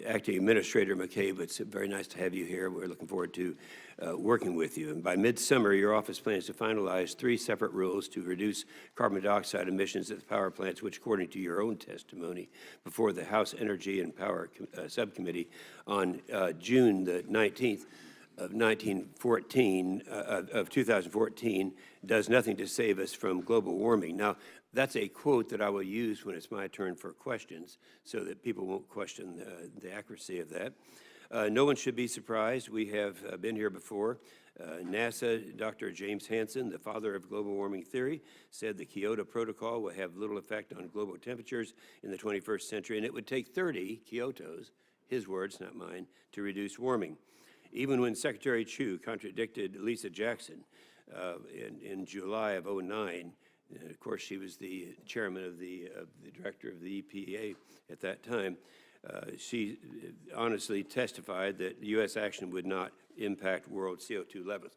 Acting Administrator McCabe, it's very nice to have you here. We're looking forward to working with you. And by midsummer, your office plans to finalize 3 separate rules to reduce carbon dioxide emissions at the power plants, which, according to your own testimony before the House Energy and Power Subcommittee on June the 19th of 2014, does nothing to save us from global warming. Now, that's a quote that I will use when it's my turn for questions so that people won't question the accuracy of that. No one should be surprised. We have been here before. NASA, Dr. James Hansen, the father of global warming theory, said the Kyoto Protocol will have little effect on global temperatures in the 21st century, and it would take 30 Kyotos, his words, not mine, to reduce warming. Even when Secretary Chu contradicted Lisa Jackson in July of '09, of course, she was the chairman of the director of the EPA at that time. She honestly testified that U.S. action would not impact world CO2 levels.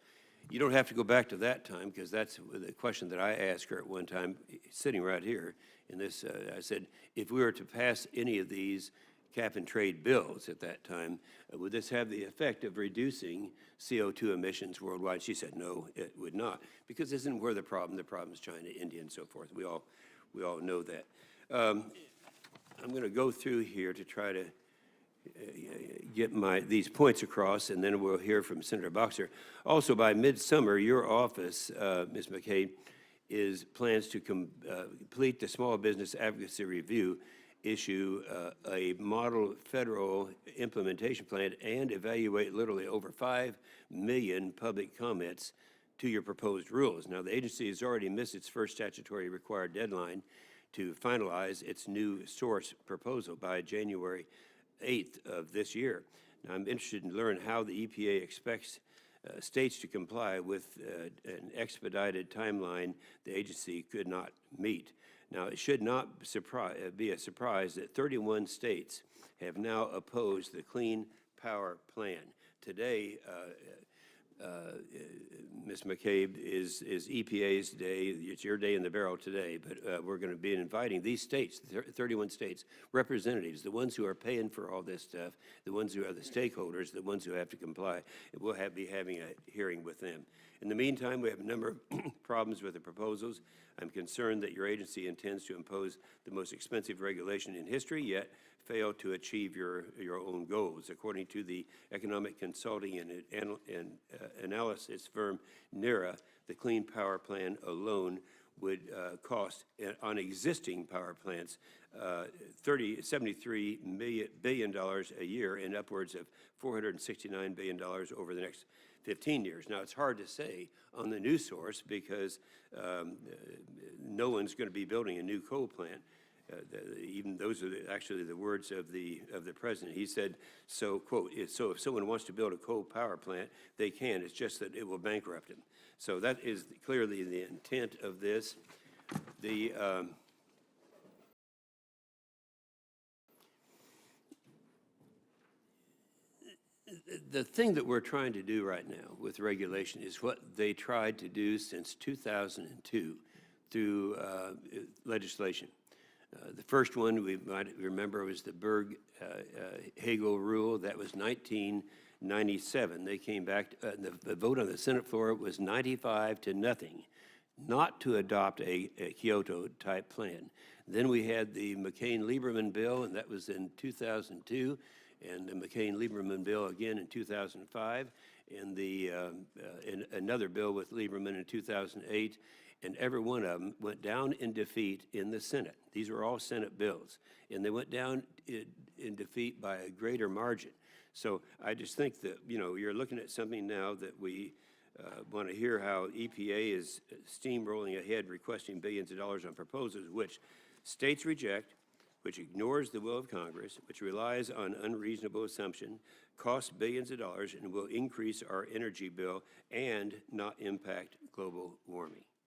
You don't have to go back to that time, because that's the question that I asked her at one time, sitting right here in this. I said, if we were to pass any of these cap-and-trade bills at that time, would this have the effect of reducing CO2 emissions worldwide? She said, no, it would not, because this isn't where the problem is China, India, and so forth. We all know that. I'm going to go through here to try to get these points across, and then we'll hear from Senator Boxer. Also, by midsummer, your office, Ms. McCabe, plans to complete the Small Business Advocacy Review, issue a model federal implementation plan, and evaluate literally over 5 million public comments to your proposed rules. Now, the agency has already missed its first statutory required deadline to finalize its new source proposal by January 8th of this year. Now, I'm interested in learning how the EPA expects states to comply with an expedited timeline the agency could not meet. Now, it should not be a surprise that 31 states have now opposed the Clean Power Plan. Today, Ms. McCabe, is EPA's day. It's your day in the barrel today, but we're going to be inviting these states, 31 states, representatives, the ones who are paying for all this stuff, the ones who are the stakeholders, the ones who have to comply. We'll be having a hearing with them. In the meantime, we have a number of problems with the proposals. I'm concerned that your agency intends to impose the most expensive regulation in history, yet fail to achieve your own goals. According to the economic consulting and analysis firm NERA, the Clean Power Plan alone would cost, on existing power plants, $73 billion a year and upwards of $469 billion over the next 15 years. Now, it's hard to say on the new source, because no one's going to be building a new coal plant. Even those are actually the words of the president. He said, so, quote, so if someone wants to build a coal power plant, they can. It's just that it will bankrupt them. So that is clearly the intent of this. The thing that we're trying to do right now with regulation is what they tried to do since 2002 through legislation. The first one we might remember was the Berg-Hagel rule. That was 1997. They came back, the vote on the Senate floor was 95-0, not to adopt a Kyoto-type plan. Then we had the McCain-Lieberman bill, and that was in 2002, and the McCain-Lieberman bill again in 2005, and another bill with Lieberman in 2008, and every one of them went down in defeat in the Senate. These were all Senate bills, and they went down in defeat by a greater margin. So I just think that, you're looking at something now that we want to hear how EPA is steamrolling ahead, requesting billions of dollars on proposals which states reject, which ignores the will of Congress, which relies on unreasonable assumption, costs billions of dollars, and will increase our energy bill and not impact global warming.